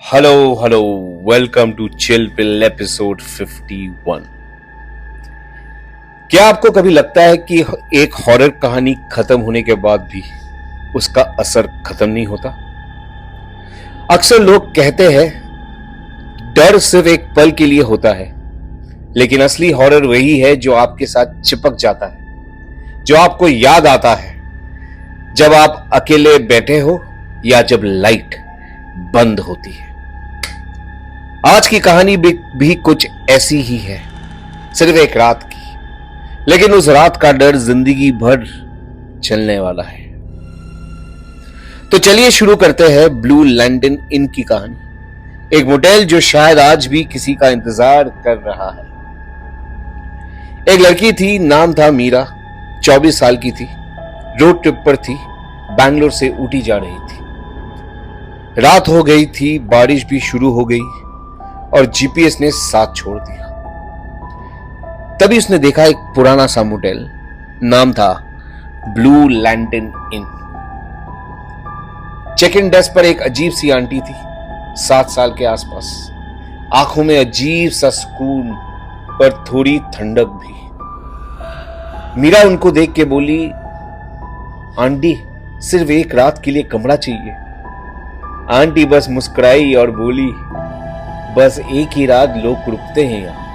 Hello, welcome to chill pill episode 51। क्या आपको कभी लगता है कि एक हॉरर कहानी खत्म होने के बाद भी उसका असर खत्म नहीं होता? अक्सर लोग कहते हैं डर सिर्फ एक पल के लिए होता है, लेकिन असली हॉरर वही है जो आपके साथ चिपक जाता है, जो आपको याद आता है जब आप अकेले बैठे हो या जब लाइट बंद होती है। आज की कहानी भी कुछ ऐसी ही है, सिर्फ एक रात की, लेकिन उस रात का डर जिंदगी भर चलने वाला है। तो चलिए शुरू करते हैं ब्लू लैंटर्न इन की कहानी, एक मोटेल जो शायद आज भी किसी का इंतजार कर रहा है। एक लड़की थी, नाम था मीरा, 24 साल की थी, रोड ट्रिप पर थी, बैंगलोर से ऊटी जा रही थी। रात हो गई थी, बारिश भी शुरू हो गई और जीपीएस ने साथ छोड़ दिया। तभी उसने देखा एक पुराना सा मोटेल, नाम था blue lantern inn. Check in desk पर एक अजीब सी आंटी थी, 7 साल के आसपास, आंखों में अजीब सा सुकून पर थोड़ी ठंडक भी। मीरा उनको देख के बोली, आंटी सिर्फ एक रात के लिए कमरा चाहिए। आंटी बस मुस्कुराई और बोली, बस एक ही रात लोग रुकते हैं यहां।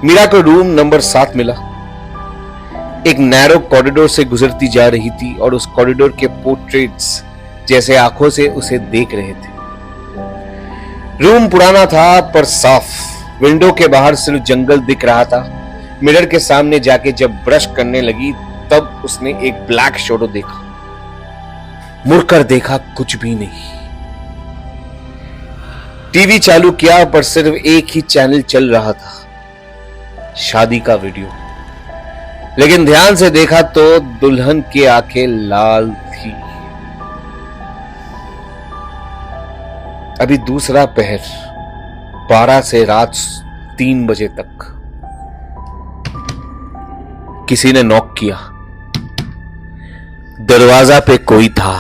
मीरा को रूम नंबर 7 मिला। एक नैरो कॉरिडोर से गुजरती जा रही थी और उस कॉरिडोर के पोर्ट्रेट्स जैसे आंखों से उसे देख रहे थे। रूम पुराना था पर साफ। विंडो के बाहर सिर्फ जंगल दिख रहा था। मिरर के सामने जाके जब ब्रश करने लगी तब उसने एक ब्लैक शैडो देखा। मुड़कर देखा, कुछ भी नहीं। टीवी चालू किया पर सिर्फ एक ही चैनल चल रहा था, शादी का वीडियो। लेकिन ध्यान से देखा तो दुल्हन की आंखें लाल थी। अभी दूसरा पहर, 12 से रात 3 बजे तक। किसी ने नॉक किया। दरवाजा पे कोई था।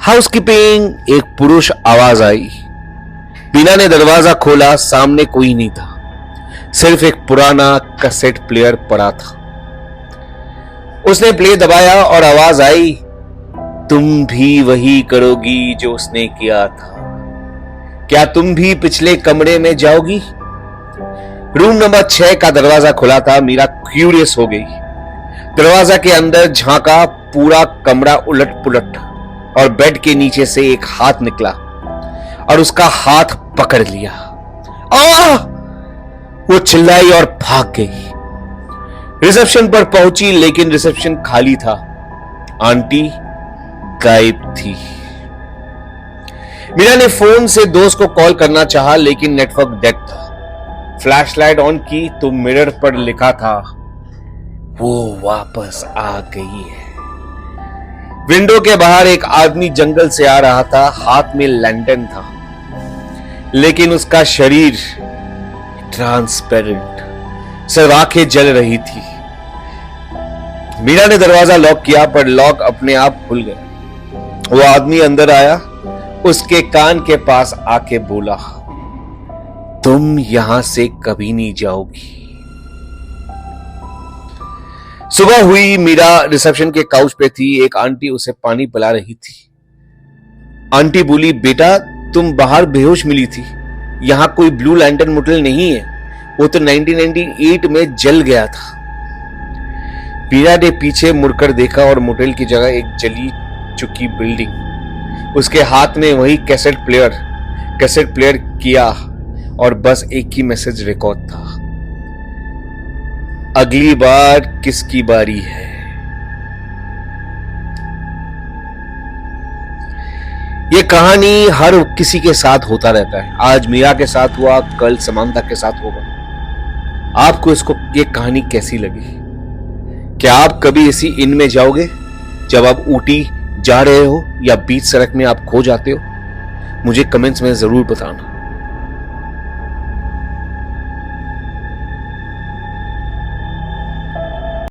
हाउसकीपिंग, एक पुरुष आवाज आई। मीरा ने दरवाजा खोला, सामने कोई नहीं था, सिर्फ एक पुराना कैसेट प्लेयर पड़ा था। उसने प्ले दबाया और आवाज आई, तुम भी वही करोगी जो उसने किया था। क्या तुम भी पिछले कमरे में जाओगी? रूम नंबर 6 का दरवाजा खुला था। मीरा क्यूरियस हो गई। दरवाजा के अंदर झांका, पूरा कमरा उलट पुलट और बेड के नीचे से एक हाथ निकला और उसका हाथ पकड़ लिया। वो चिल्लाई और भाग गई। रिसेप्शन पर पहुंची, लेकिन रिसेप्शन खाली था। आंटी गायब थी। मीरा ने फोन से दोस्त को कॉल करना चाहा, लेकिन नेटवर्क डेड था। फ्लैशलाइट ऑन की तो मिरर पर लिखा था, वो वापस आ गई है। विंडो के बाहर एक आदमी जंगल से आ रहा था, हाथ में लैंटर्न था, लेकिन उसका शरीर ट्रांसपेरेंट, सिर्फ आंखें जल रही थी। मीरा ने दरवाजा लॉक किया पर लॉक अपने आप खुल गया। वो आदमी अंदर आया, उसके कान के पास आके बोला, तुम यहां से कभी नहीं जाओगी। सुबह हुई, मीरा रिसेप्शन के काउच पे थी। एक आंटी उसे पानी पिला रही थी। आंटी बोली, बेटा तुम बाहर बेहोश मिली थी, यहां कोई ब्लू लैंटर्न मोटेल नहीं है, वो तो 1998 में जल गया था। मीरा ने पीछे मुड़कर देखा और मोटेल की जगह एक जली चुकी बिल्डिंग। उसके हाथ में वही कैसेट प्लेयर किया और बस एक ही मैसेज रिकॉर्ड था, अगली बार किसकी बारी है। ये कहानी हर किसी के साथ होता रहता है। आज मीरा के साथ हुआ, कल समांता के साथ होगा। आपको ये कहानी कैसी लगी? क्या आप कभी इसी इन में जाओगे जब आप ऊटी जा रहे हो या बीच सड़क में आप खो जाते हो? मुझे कमेंट्स में जरूर बताना।